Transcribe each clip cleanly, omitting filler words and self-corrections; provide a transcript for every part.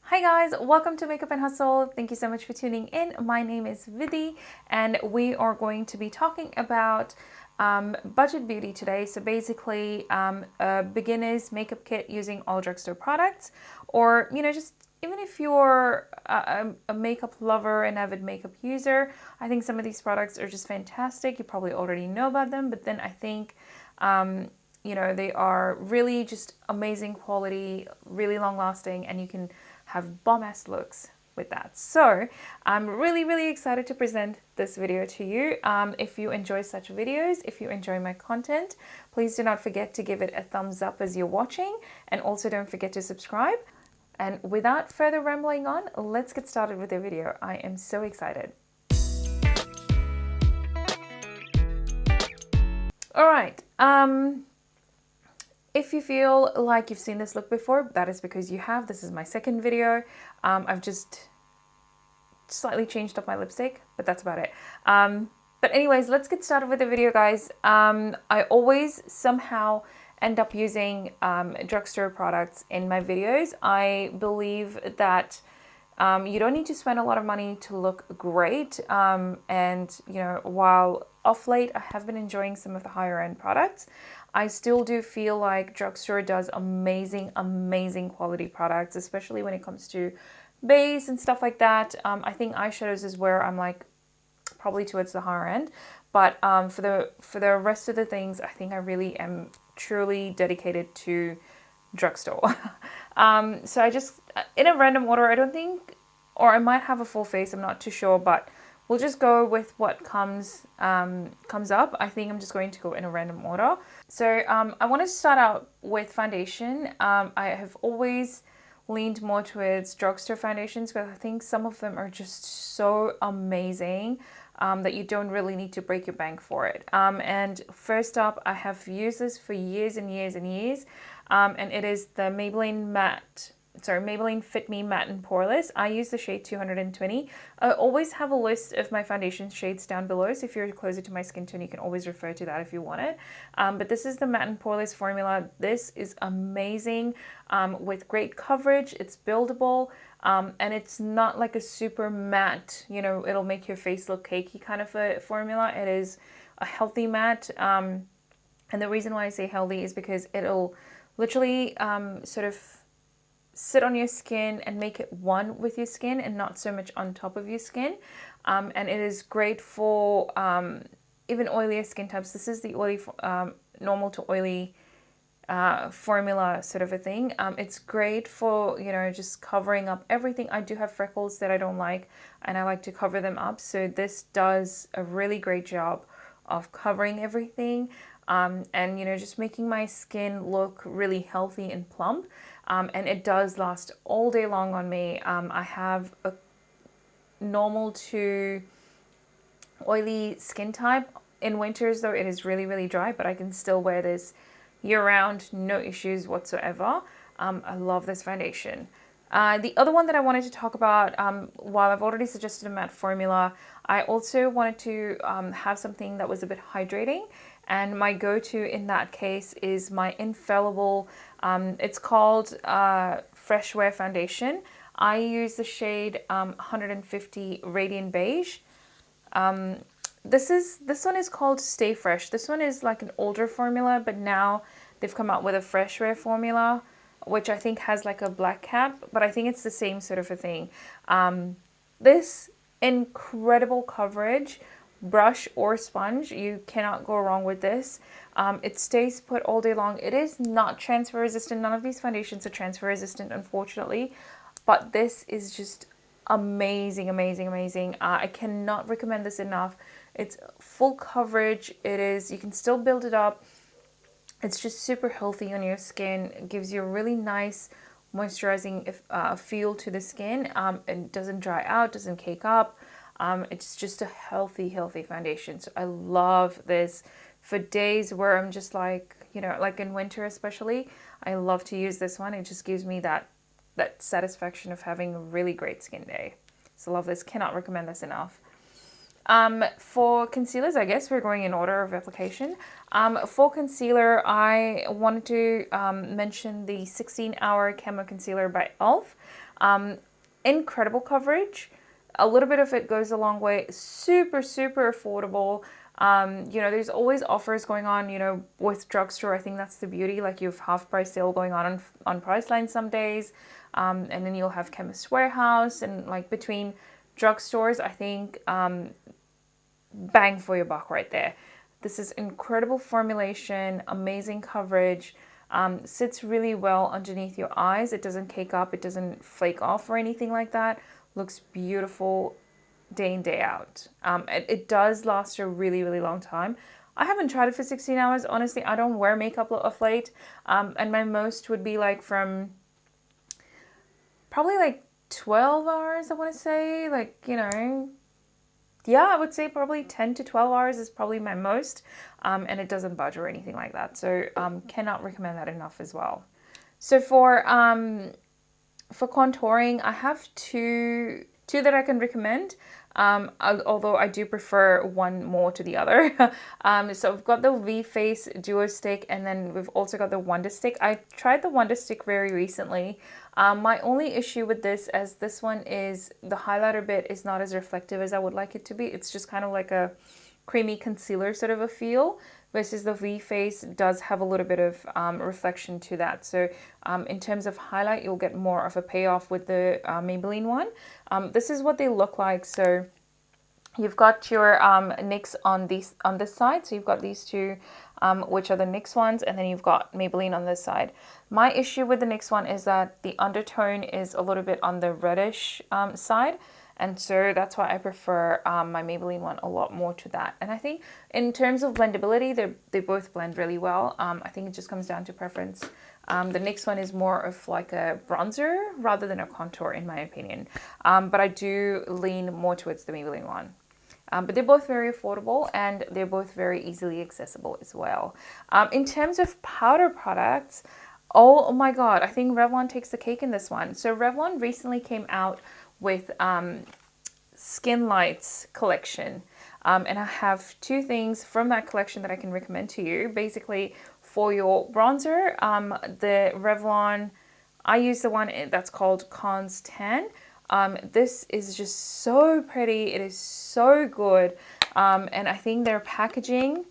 Hi guys, welcome to Makeup and Hustle. Thank you so much for tuning in. My name is Vidhi and we are going to be talking about budget beauty today. So basically a beginner's makeup kit using all drugstore products, or just even if you're a makeup lover, an avid makeup user, I think some of these products are just fantastic. You probably already know about them, but then I think they are really just amazing quality, really long lasting, and you can have bomb-ass looks with that. So I'm really excited to present this video to you. If you enjoy such videos, if you enjoy my content, please do not forget to give it a thumbs up as you're watching, and also don't forget to subscribe. And without further rambling on, let's get started with the video. I am so excited. All right. If you feel like you've seen this look before, that is because you have. This is my second video. I've just slightly changed up my lipstick, but that's about it. But anyways, let's get started with the video, guys. I always somehow end up using drugstore products in my videos. I believe that you don't need to spend a lot of money to look great. And while off late I have been enjoying some of the higher end products, I still do feel like drugstore does amazing quality products, especially when it comes to base and stuff like that. I think eyeshadows is where I'm like probably towards the higher end, but for the rest of the things, I think I really am truly dedicated to drugstore. So I just, in a random order, I don't think, or I might have a full face, I'm not too sure, but we'll just go with what comes up. I think I'm just going to go in a random order. So I want to start out with foundation. I have always leaned more towards drugstore foundations because I think some of them are just so amazing that you don't really need to break your bank for it. And first up, I have used this for years and years, and it is the Maybelline Fit Me Matte and Poreless. I use the shade 220. I always have a list of my foundation shades down below, so if you're closer to my skin tone, you can always refer to that if you want it. But this is the Matte and Poreless formula. This is amazing with great coverage. It's buildable, and it's not like a super matte, it'll make your face look cakey kind of a formula. It is a healthy matte, and the reason why I say healthy is because it'll literally sort of sit on your skin and make it one with your skin and not so much on top of your skin. And it is great for even oilier skin types. This is the oily, normal to oily formula sort of a thing. It's great for, just covering up everything. I do have freckles that I don't like, and I like to cover them up. So this does a really great job of covering everything. And just making my skin look really healthy and plump. And it does last all day long on me. I have a normal to oily skin type. In winters though, it is really dry, but I can still wear this year round, no issues whatsoever. I love this foundation. The other one that I wanted to talk about, while I've already suggested a matte formula, I also wanted to have something that was a bit hydrating. And my go-to in that case is my infallible, it's called Fresh Wear Foundation. I use the shade 150 Radiant Beige. This one is called Stay Fresh. This one is like an older formula, but now they've come out with a Fresh Wear formula, which I think has like a black cap, but I think it's the same sort of a thing. This incredible coverage, brush or sponge, you cannot go wrong with this. It stays put all day long. It is not transfer resistant. None of these foundations are transfer resistant, unfortunately, but this is just amazing. I cannot recommend this enough. It's full coverage. You can still build it up. It's just super healthy on your skin. It gives you a really nice moisturizing feel to the skin. It doesn't dry out, doesn't cake up. It's just a healthy foundation. So I love this for days where I'm just like, like in winter especially, I love to use this one. It just gives me that satisfaction of having a really great skin day. So love this, cannot recommend this enough. For concealers, I guess we're going in order of application. For concealer, I wanted to mention the 16 Hour Camo Concealer by e.l.f. Incredible coverage. A little bit of it goes a long way. Super, super affordable. You know, there's always offers going on, you know, with Drugstore. I think that's the beauty. Like, you have half price sale going on Priceline some days. And then you'll have Chemist Warehouse, and like between drugstores, I think bang for your buck right there. This is incredible formulation, amazing coverage, sits really well underneath your eyes. It doesn't cake up, it doesn't flake off or anything like that. Looks beautiful day in, day out. It does last a really, really long time. I haven't tried it for 16 hours. Honestly, I don't wear makeup of late. And my most would be like from probably like 12 hours, I want to say. Like, you know, yeah, I would say probably 10 to 12 hours is probably my most. And it doesn't budge or anything like that. So cannot recommend that enough as well. So for contouring, I have two that I can recommend. Although I do prefer one more to the other. So I've got the V-Face Duo Stick, and then we've also got the Wonder Stick. I tried the Wonder Stick very recently. My only issue with this, as this one is, the highlighter bit is not as reflective as I would like it to be. It's just kind of like a creamy concealer sort of a feel, versus the V-Face does have a little bit of reflection to that. So in terms of highlight, you'll get more of a payoff with the Maybelline one. This is what they look like. So you've got your NYX on this side. So you've got these two, which are the NYX ones, and then you've got Maybelline on this side. My issue with the NYX one is that the undertone is a little bit on the reddish side. And so that's why I prefer my Maybelline one a lot more to that. And I think in terms of blendability, they both blend really well. I think it just comes down to preference. The NYX one is more of like a bronzer rather than a contour, in my opinion. But I do lean more towards the Maybelline one. But they're both very affordable, and they're both very easily accessible as well. In terms of powder products, oh my God, I think Revlon takes the cake in this one. So Revlon recently came out with Skin Lights collection, and I have two things from that collection that I can recommend to you. Basically, for your bronzer, the Revlon, I use the one that's called Cons Tan. This is just so pretty. It is so good, and I think their packaging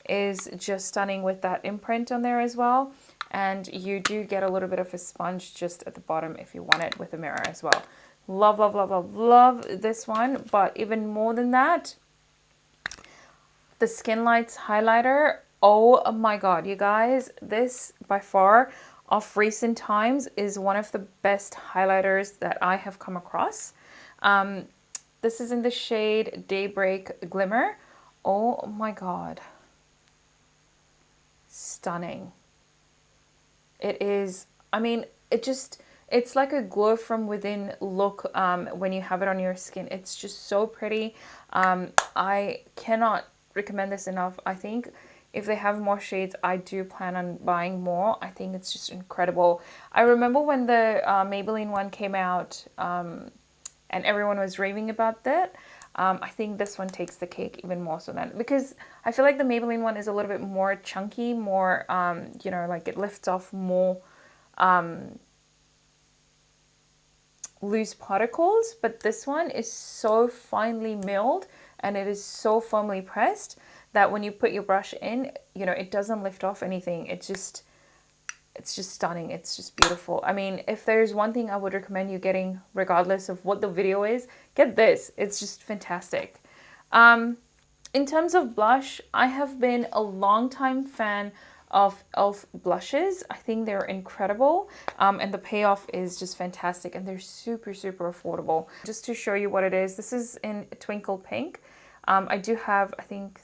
is just stunning with that imprint on there as well. And you do get a little bit of a sponge just at the bottom if you want it with a mirror as well. Love, love, love, love, love this one. But even more than that, the Skin Lights highlighter. Oh my God, you guys, this by far of recent times is one of the best highlighters that I have come across. This is in the shade Daybreak Glimmer. Oh my God. Stunning. It is, I mean, it's like a glow from within look when you have it on your skin. It's just so pretty. I cannot recommend this enough. I think if they have more shades, I do plan on buying more. I think it's just incredible. I remember when the Maybelline one came out and everyone was raving about that. I think this one takes the cake even more so than, because I feel like the Maybelline one is a little bit more chunky, more, you know, like it lifts off more loose particles, but this one is so finely milled and it is so firmly pressed that when you put your brush in, you know, it doesn't lift off anything. It's just stunning. It's just beautiful. I mean, if there's one thing I would recommend you getting, regardless of what the video is, get this. It's just fantastic. In terms of blush, I have been a long-time fan of e.l.f. blushes. I think they're incredible, and the payoff is just fantastic, and they're super, super affordable. Just to show you what it is, this is in Twinkle Pink. I do have, I think,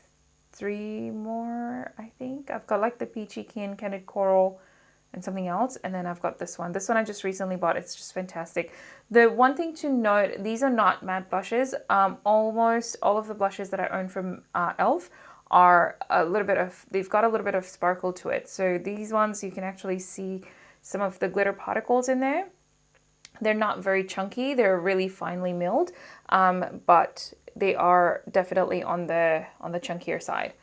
3 more, I think. I've got like the Peachy Keen, Candid Coral, and something else, and then I've got this one. This one I just recently bought. It's just fantastic. The one thing to note, these are not matte blushes. Almost all of the blushes that I own from e.l.f. are a little bit of, they've got a little bit of sparkle to it. So these ones, you can actually see some of the glitter particles in there. They're not very chunky. They're really finely milled, but they are definitely on the chunkier side.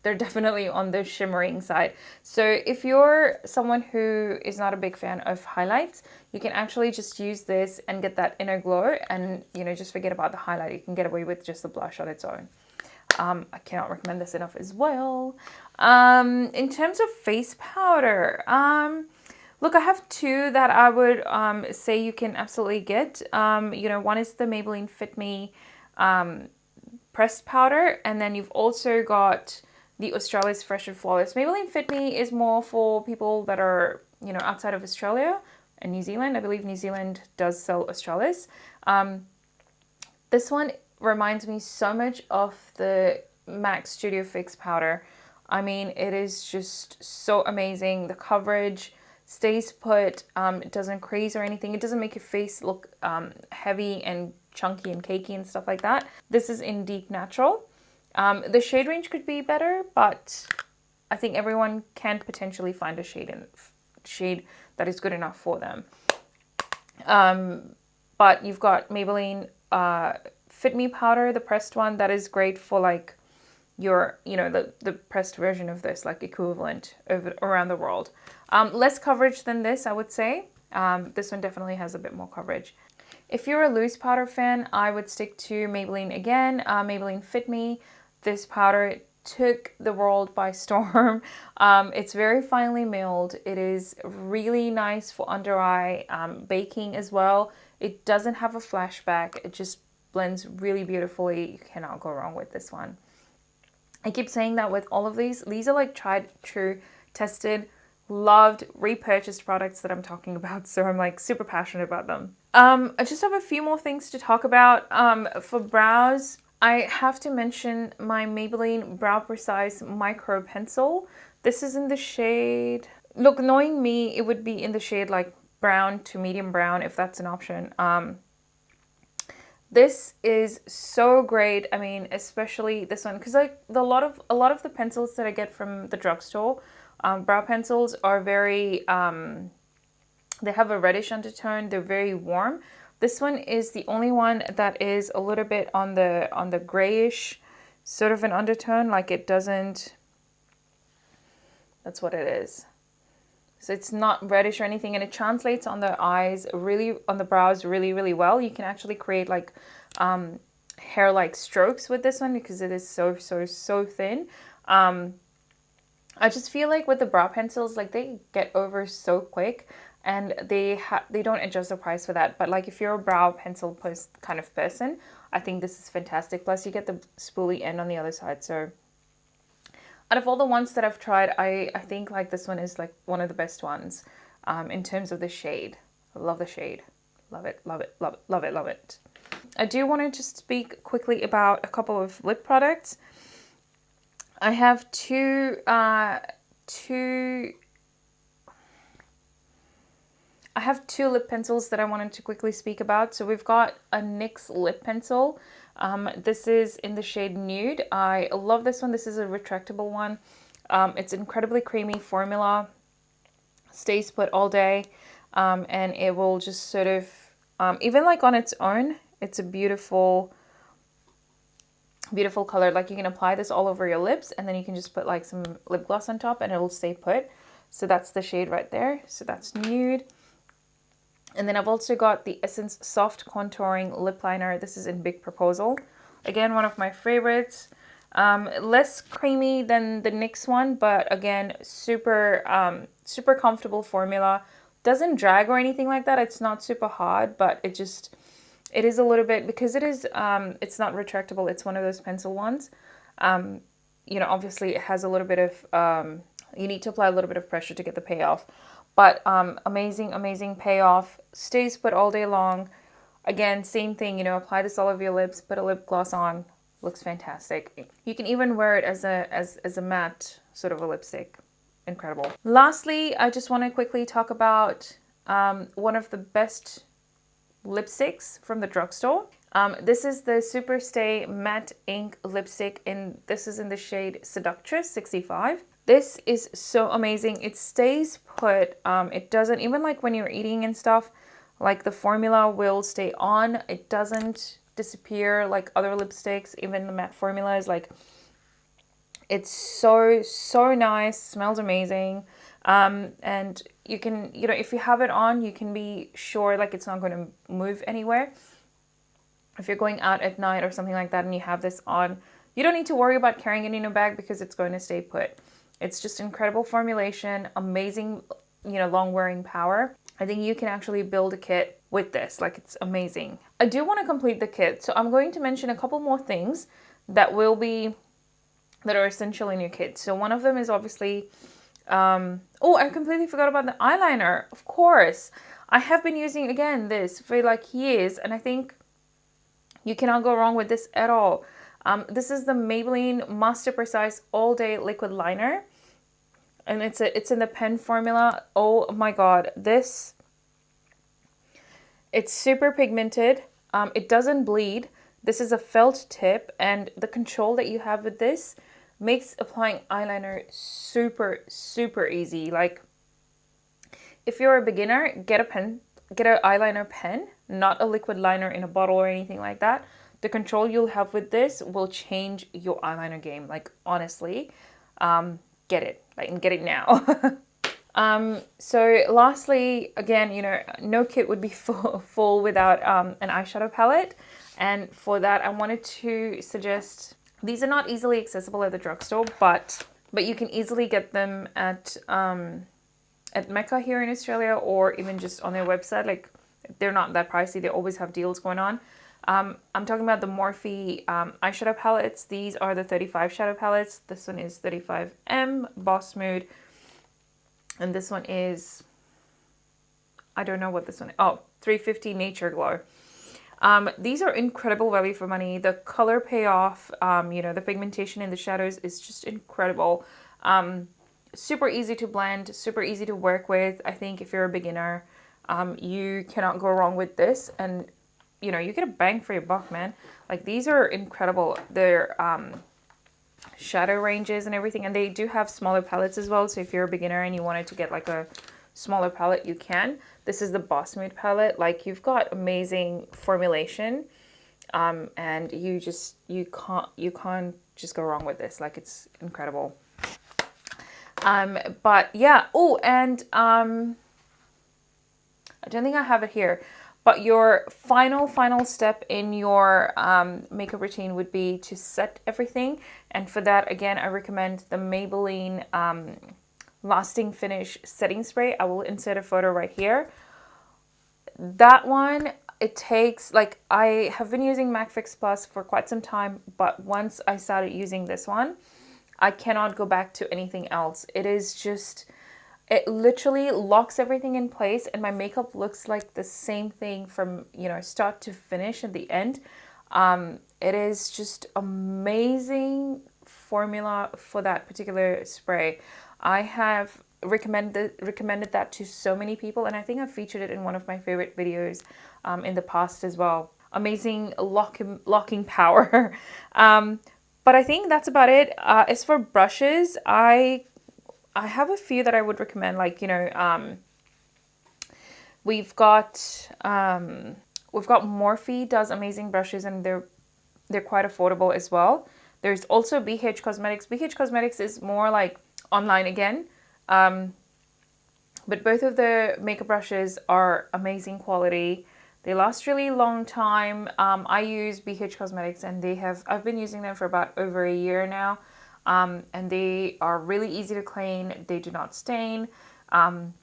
they're definitely on the shimmering side. So if you're someone who is not a big fan of highlights, you can actually just use this and get that inner glow, and you know, just forget about the highlight. You can get away with just the blush on its own. I cannot recommend this enough as well. In terms of face powder, look, I have two that I would say you can absolutely get. You know, one is the Maybelline Fit Me pressed powder, and then you've also got the Australia's Fresh and Flawless. Maybelline Fit Me is more for people that are, you know, outside of Australia and New Zealand. I believe New Zealand does sell Australia's. This one reminds me so much of the MAC Studio Fix powder. I mean, it is just so amazing. The coverage stays put. It doesn't crease or anything. It doesn't make your face look heavy and chunky and cakey and stuff like that. This is in Deep Natural. The shade range could be better, but I think everyone can potentially find a shade that is good enough for them. But you've got Maybelline Fit Me powder, the pressed one, that is great for like your, you know, the pressed version of this, like equivalent around the world. Less coverage than this, I would say. This one definitely has a bit more coverage. If you're a loose powder fan, I would stick to Maybelline again. Maybelline Fit Me. This powder took the world by storm. It's very finely milled. It is really nice for under eye baking as well. It doesn't have a flashback. It just blends really beautifully. You cannot go wrong with this one. I keep saying that with all of these. These are like tried, true, tested, loved, repurchased products that I'm talking about. So I'm like super passionate about them. I just have a few more things to talk about. For brows, I have to mention my Maybelline Brow Precise Micro Pencil. This is in the shade, look, knowing me, it would be in the shade like brown to medium brown, if that's an option. This is so great. I mean, especially this one, because like a lot of the pencils that I get from the drugstore, brow pencils are very, they have a reddish undertone. They're very warm. This one is the only one that is a little bit on the grayish sort of an undertone. Like it doesn't, that's what it is. So it's not reddish or anything, and it translates on the eyes really, on the brows really, really well. You can actually create like hair-like strokes with this one because it is so thin. I just feel like with the brow pencils, like they get over so quick, and they don't adjust the price for that. But like if you're a brow pencil kind of person, I think this is fantastic. Plus you get the spoolie end on the other side. So out of all the ones that I've tried, I think like this one is like one of the best ones in terms of the shade. I love the shade. Love it, love it, love it, love it, love it. I do want to just speak quickly about a couple of lip products. I have two lip pencils that I wanted to quickly speak about. So we've got a NYX lip pencil. This is in the shade Nude. I love this one. This is a retractable one. It's incredibly creamy formula, stays put all day, and it will just sort of, even like on its own, it's a beautiful color. Like you can apply this all over your lips, and then you can just put like some lip gloss on top and it'll stay put. So that's the shade right there. So that's Nude. And then I've also got the Essence Soft Contouring Lip Liner. This is in Big Proposal. Again, one of my favorites. Less creamy than the NYX one, but again, super comfortable formula. Doesn't drag or anything like that. It's not super hard, but it is a little bit, because it is, it's not retractable. It's one of those pencil ones. You know, obviously it has a little bit of, you need to apply a little bit of pressure to get the payoff. But amazing payoff, stays put all day long. Again, same thing, you know, apply this all over your lips, put a lip gloss on, looks fantastic. You can even wear it as a matte sort of a lipstick. Incredible. Lastly, I just want to quickly talk about one of the best lipsticks from the drugstore. This is the Superstay Matte Ink Lipstick, and this is in the shade Seductress 65. This is so amazing. It stays put. It doesn't, even like when you're eating and stuff, like the formula will stay on. It doesn't disappear like other lipsticks. Even the matte formula is like, It's so nice, smells amazing. And you can, you know, if you have it on, you can be sure like it's not going to move anywhere. If you're going out at night or something like that and you have this on, you don't need to worry about carrying it in your bag because it's going to stay put. It's just incredible formulation, amazing, you know, long wearing power. I think you can actually build a kit with this, like it's amazing. I do want to complete the kit, so I'm going to mention a couple more things that are essential in your kit. So one of them is obviously, oh, I completely forgot about the eyeliner. Of course, I have been using, again, this for like years, and I think you cannot go wrong with this at all. This is the Maybelline Master Precise All Day Liquid Liner, and it's in the pen formula. Oh my god, it's super pigmented. It doesn't bleed. This is a felt tip, and the control that you have with this makes applying eyeliner super easy. Like, if you're a beginner, get an eyeliner pen, not a liquid liner in a bottle or anything like that. The control you'll have with this will change your eyeliner game. Like, honestly, get it, like, and get it now. So lastly, again, you know, no kit would be full without an eyeshadow palette. And for that, I wanted to suggest, these are not easily accessible at the drugstore, but you can easily get them at Mecca here in Australia, or even just on their website. Like, they're not that pricey. They always have deals going on. I'm talking about the Morphe eyeshadow palettes. These are the 35 shadow palettes. This one is 35M Boss Mood. And this one is, I don't know what this one is. Oh, 350 Nature Glow. These are incredible value for money. The color payoff, you know, the pigmentation in the shadows is just incredible. Super easy to blend, super easy to work with. I think if you're a beginner, you cannot go wrong with this. And, you know, you get a bang for your buck, man. Like, these are incredible. They're shadow ranges and everything. And they do have smaller palettes as well. So if you're a beginner and you wanted to get like a smaller palette, you can. This is the Boss Mood palette. Like, you've got amazing formulation, and you can't just go wrong with this. Like, it's incredible. But yeah. Oh, and I don't think I have it here, but your final step in your makeup routine would be to set everything. And for that, again, I recommend the Maybelline Lasting Finish Setting Spray. I will insert a photo right here. That one, it takes, like, I have been using MAC Fix Plus for quite some time, but once I started using this one, I cannot go back to anything else. It is just, it literally locks everything in place, and my makeup looks like the same thing from, you know, start to finish at the end. It is just amazing formula for that particular spray. I have recommended that to so many people, and I think I've featured it in one of my favorite videos in the past as well. Amazing locking power. But I think that's about it. As for brushes, I have a few that I would recommend. Like, you know, we've got Morphe does amazing brushes, and they're quite affordable as well. There's also BH Cosmetics. BH Cosmetics is more like online again, but both of the makeup brushes are amazing quality. They last really long time. I use BH Cosmetics, and I've been using them for about over a year now, and they are really easy to clean. They do not stain, and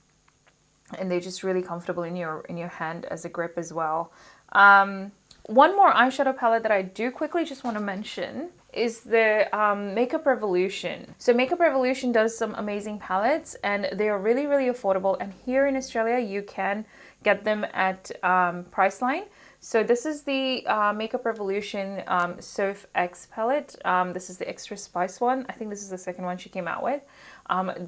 they're just really comfortable in your hand as a grip as well. One more eyeshadow palette that I do quickly just want to mention is the Makeup Revolution. So Makeup Revolution does some amazing palettes, and they are really affordable. And here in Australia, you can get them at Priceline. So this is the Makeup Revolution Soph X palette. This is the Extra Spice one. I think this is the second one she came out with.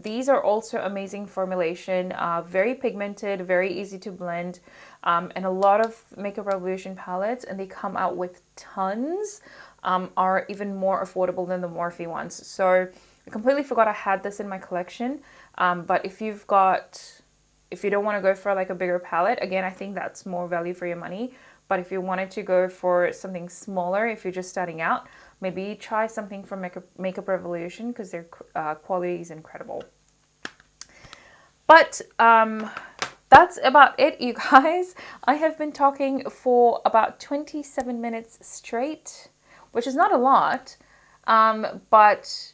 These are also amazing formulation, very pigmented, very easy to blend, and a lot of Makeup Revolution palettes, and they come out with tons, are even more affordable than the Morphe ones. So I completely forgot I had this in my collection, but if you've got if you don't want to go for like a bigger palette, again, I think that's more value for your money. But if you wanted to go for something smaller, if you're just starting out, maybe try something from Makeup Revolution, because their quality is incredible. But that's about it, you guys. I have been talking for about 27 minutes straight, which is not a lot, but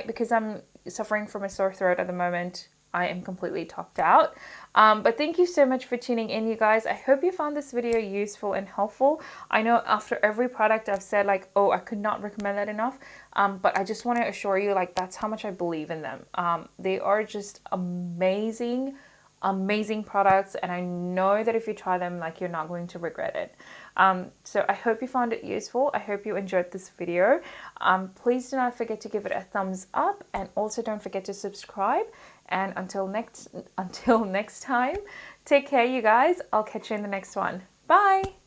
because I'm suffering from a sore throat at the moment, I am completely topped out. But thank you so much for tuning in, you guys. I hope you found this video useful and helpful. I know after every product I've said like, oh, I could not recommend that enough. But I just want to assure you, like, that's how much I believe in them. They are just amazing products, and I know that if you try them, like, you're not going to regret it. So I hope you found it useful. I hope you enjoyed this video. Please do not forget to give it a thumbs up, and also don't forget to subscribe. And until next time, take care, you guys. I'll catch you in the next one. Bye.